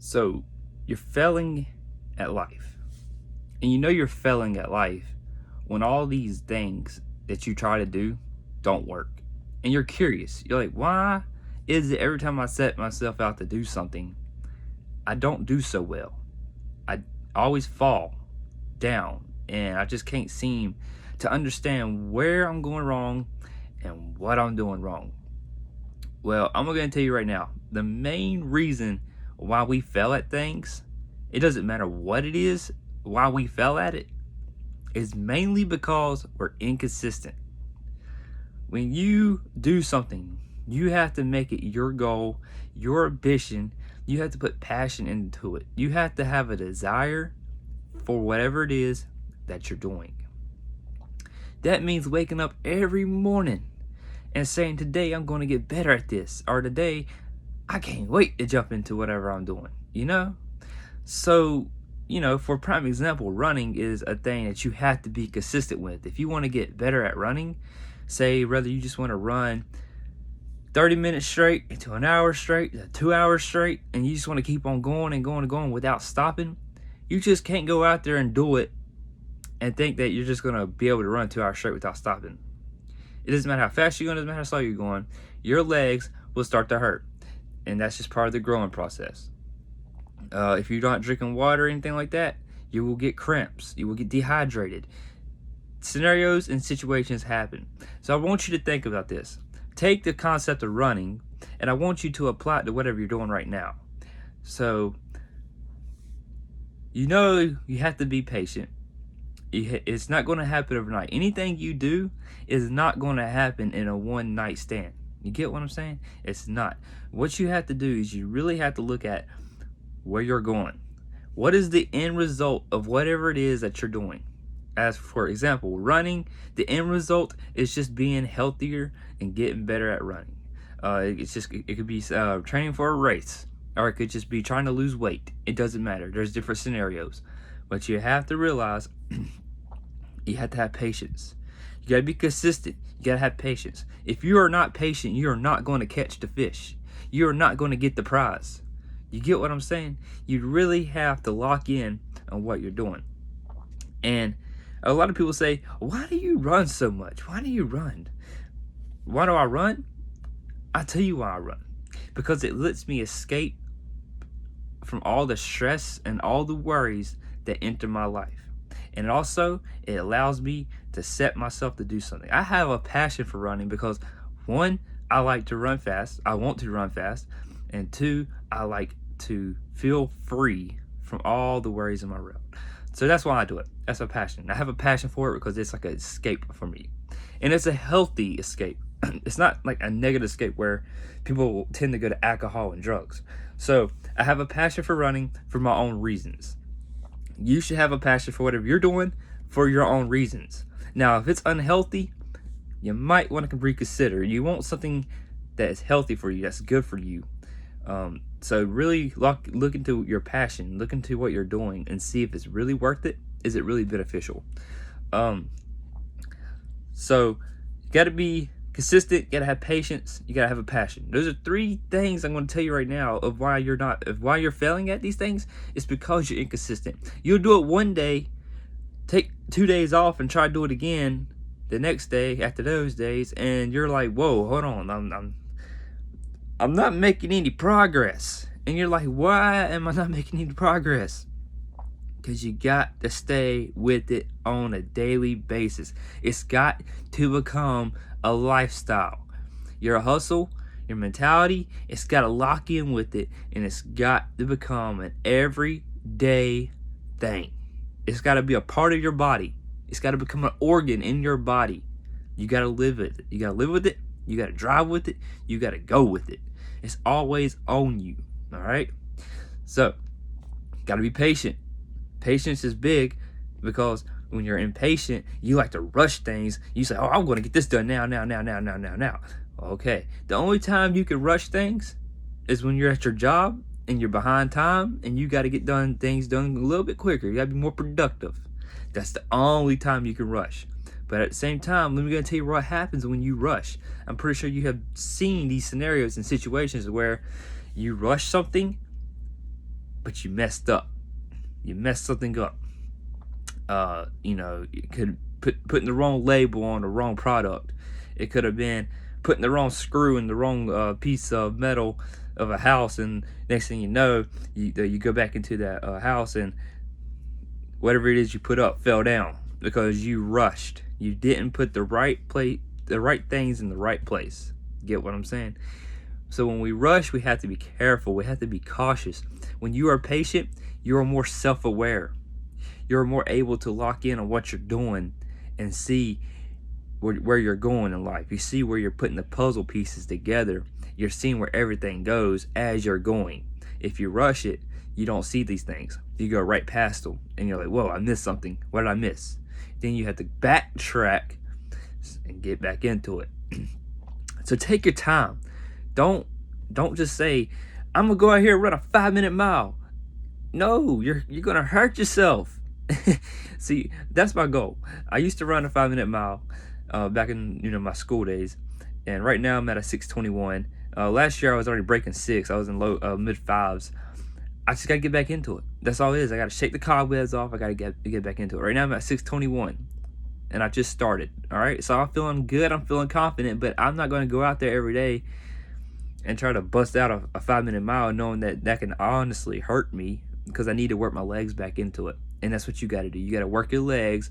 So you're failing at life. And you know you're failing at life when all these things that you try to do don't work. And you're curious. You're like, why is it every time I set myself out to do something, I don't do so well? I always fall down and I just can't seem to understand where I'm going wrong and what I'm doing wrong. Well, I'm going to tell you right now, the main reason why we fail at things, it doesn't matter what it is, why we fail at it, is mainly because we're inconsistent. When you do something, you have to make it your goal, your ambition. You have to put passion into it. You have to have a desire for whatever it is that you're doing. That means waking up every morning and saying, today I'm going to get better at this, or today I can't wait to jump into whatever I'm doing, So, for prime example, running is a thing that you have to be consistent with. If you want to get better at running, say whether you just want to run 30 minutes straight into an hour straight, 2 hours straight, and you just want to keep on going and going and going without stopping, you just can't go out there and do it and think that you're just going to be able to run 2 hours straight without stopping. It doesn't matter how fast you're going, it doesn't matter how slow you're going, your legs will start to hurt. And that's just part of the growing process. If you're not drinking water or anything like that, you will get cramps. You will get dehydrated. Scenarios and situations happen. So I want you to think about this. Take the concept of running, and I want you to apply it to whatever you're doing right now. So, you have to be patient. It's not going to happen overnight. Anything you do is not going to happen in a one-night stand. You get what I'm saying? It's not. What you have to do is you really have to look at where you're going. What is the end result of whatever it is that you're doing? As for example, running, the end result is just being healthier and getting better at running. It could be training for a race, or it could just be trying to lose weight. It doesn't matter. There's different scenarios. But you have to realize you have to have patience. You got to be consistent. You got to have patience. If you are not patient, you are not going to catch the fish. You are not going to get the prize. You get what I'm saying? You really have to lock in on what you're doing. And a lot of people say, why do you run so much? Why do you run? Why do I run? I'll tell you why I run. Because it lets me escape from all the stress and all the worries that enter my life. And also, it allows me to set myself to do something. I have a passion for running because, one, I like to run fast. I want to run fast. And two, I like to feel free from all the worries in my road. So that's why I do it. That's a passion. I have a passion for it because it's like an escape for me. And it's a healthy escape. It's not like a negative escape where people tend to go to alcohol and drugs. So I have a passion for running for my own reasons. You should have a passion for whatever you're doing for your own reasons. Now, if it's unhealthy, you might want to reconsider. You want something that is healthy for you, that's good for you. So really look into your passion, look into what you're doing, and see if it's really worth it. Is it really beneficial? So you got to be consistent. You got to have patience. You got to have a passion. Those are three things I'm going to tell you right now of why you're failing at these things. It's because you're inconsistent. You'll do it one day, take 2 days off, and try to do it again the next day after those days, and you're like, whoa, hold on, I'm not making any progress. And you're like, why am I not making any progress? Because you got to stay with it on a daily basis. It's got to become a lifestyle. Your hustle, your mentality, it's got to lock in with it, and it's got to become an everyday thing. It's got to be a part of your body. It's got to become an organ in your body. You got to live with it. You got to live with it. You got to drive with it. You got to go with it. It's always on you. All right? So, got to be patient. Patience is big because when you're impatient, you like to rush things. You say, oh, I'm going to get this done now. Okay. The only time you can rush things is when you're at your job and you're behind time and you got to get things done a little bit quicker. You got to be more productive. That's the only time you can rush. But at the same time, let me tell you what happens when you rush. I'm pretty sure you have seen these scenarios and situations where you rush something but you messed up. You messed something up. You could putting the wrong label on the wrong product. It could have been putting the wrong screw in the wrong piece of metal of a house, and next thing you know, you go back into that house, and whatever it is you put up fell down because you rushed. You didn't put the right things in the right place. Get what I'm saying? So when we rush, we have to be careful. We have to be cautious. When you are patient, you are more self-aware. You're more able to lock in on what you're doing and see where you're going in life. You see where you're putting the puzzle pieces together. You're seeing where everything goes as you're going. If you rush it, you don't see these things. You go right past them, and you're like, whoa, I missed something. What did I miss? Then you have to backtrack and get back into it. So take your time. Don't just say, I'm gonna go out here and run a 5-minute mile. No, you're gonna hurt yourself. See, that's my goal. I used to run a 5-minute mile back in my school days, and right now I'm at a 6:21. Last year I was already breaking 6. I was in low mid 5s. I just gotta get back into it. That's all it is. I gotta shake the cobwebs off. I gotta get back into it. Right now I'm at 6:21, and I just started. All right, so I'm feeling good. I'm feeling confident, but I'm not gonna go out there every day and try to bust out a 5-minute mile, knowing that can honestly hurt me, because I need to work my legs back into it. And that's what you got to do. You got to work your legs,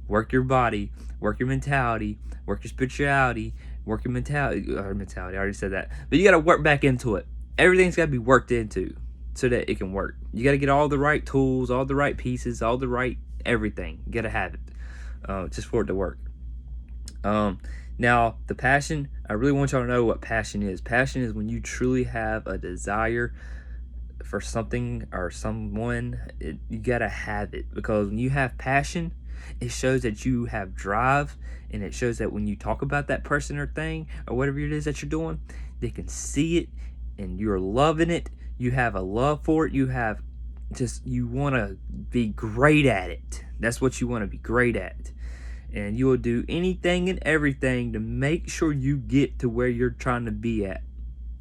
work your body, work your mentality, work your spirituality, work your mentality. I already said that. But you got to work back into it. Everything's got to be worked into so that it can work. You got to get all the right tools, all the right pieces, all the right everything. You got to have it just for it to work. Now, the passion, I really want y'all to know what passion is. Passion is when you truly have a desire for something or someone. You gotta have it, because when you have passion, it shows that you have drive, and it shows that when you talk about that person or thing or whatever it is that you're doing, they can see it, and you're loving it. You have a love for it. You want to be great at it. That's what you want to be great at. And you will do anything and everything to make sure you get to where you're trying to be at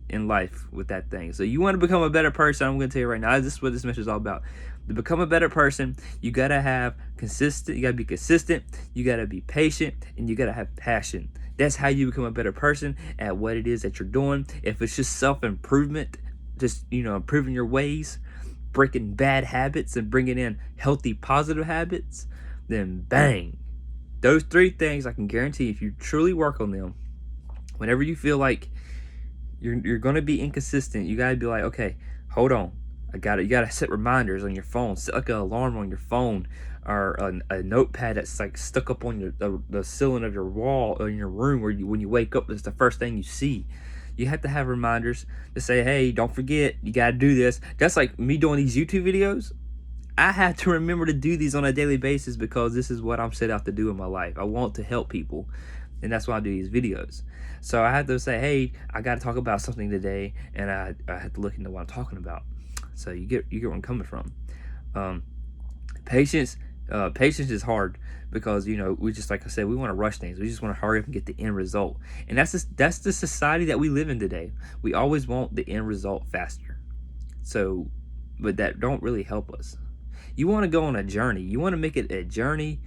in life with that thing. So you want to become a better person. I'm going to tell you right now, this is what this message is all about. To become a better person, you got to have consistent. You got to be consistent. You got to be patient, and you got to have passion. That's how you become a better person at what it is that you're doing. If it's just self-improvement, just improving your ways, breaking bad habits and bringing in healthy, positive habits, then bang. Those 3 things, I can guarantee, if you truly work on them, whenever you feel like you're going to be inconsistent, you got to be like, okay, hold on. You got to set reminders on your phone. Set like an alarm on your phone, or a notepad that's like stuck up on the ceiling of your wall in your room, where when you wake up, it's the first thing you see. You have to have reminders to say, hey, don't forget, you got to do this. That's like me doing these YouTube videos. I have to remember to do these on a daily basis, because this is what I'm set out to do in my life. I want to help people, and that's why I do these videos. So I have to say, hey, I got to talk about something today, and I have to look into what I'm talking about. So you get where I'm coming from. Patience is hard, because we just, like I said, we want to rush things. We just want to hurry up and get the end result, and that's the society that we live in today. We always want the end result faster. So, but that don't really help us. You want to go on a journey. You want to make it a journey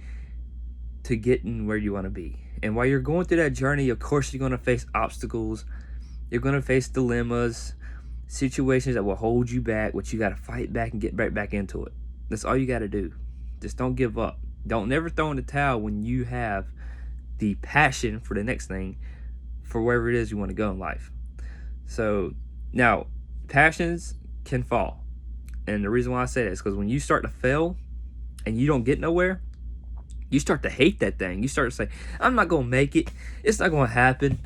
to getting where you want to be. And while you're going through that journey, of course, you're going to face obstacles. You're going to face dilemmas, situations that will hold you back, which you got to fight back and get right back into it. That's all you got to do. Just don't give up. Don't never throw in the towel when you have the passion for the next thing, for wherever it is you want to go in life. So now, passions can fall. And the reason why I say that is because when you start to fail and you don't get nowhere, you start to hate that thing. You start to say, I'm not going to make it. It's not going to happen.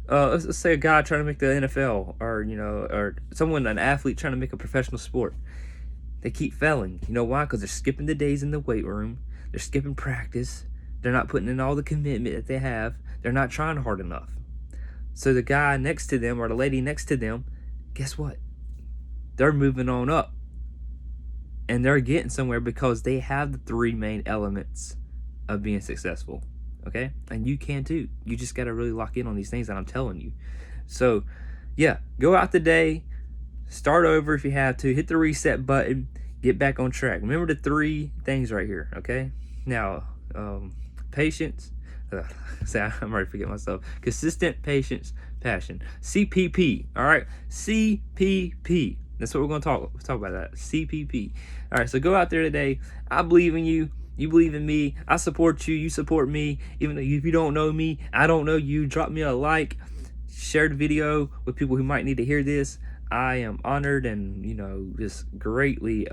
Let's say a guy trying to make the NFL, or someone, an athlete trying to make a professional sport. They keep failing. You know why? Because they're skipping the days in the weight room. They're skipping practice. They're not putting in all the commitment that they have. They're not trying hard enough. So the guy next to them or the lady next to them, guess what? They're moving on up. And they're getting somewhere because they have the 3 main elements of being successful. Okay? And you can too. You just got to really lock in on these things that I'm telling you. So, yeah, go out today, Start over if you have to. Hit the reset button. Get back on track. Remember the 3 things right here, okay? Now, patience. I'm already forgetting myself. Consistent, patience, passion. CPP, all right? CPP. That's what we're going to talk about that. CPP. All right, so go out there today. I believe in you. You believe in me. I support you. You support me. Even though if you don't know me, I don't know you. Drop me a like. Share the video with people who might need to hear this. I am honored and, you know, just greatly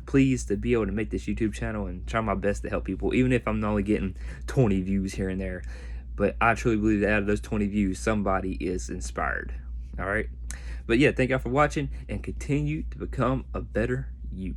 pleased to be able to make this YouTube channel and try my best to help people, even if I'm only getting 20 views here and there. But I truly believe that out of those 20 views, somebody is inspired. All right. But yeah, thank y'all for watching and continue to become a better you.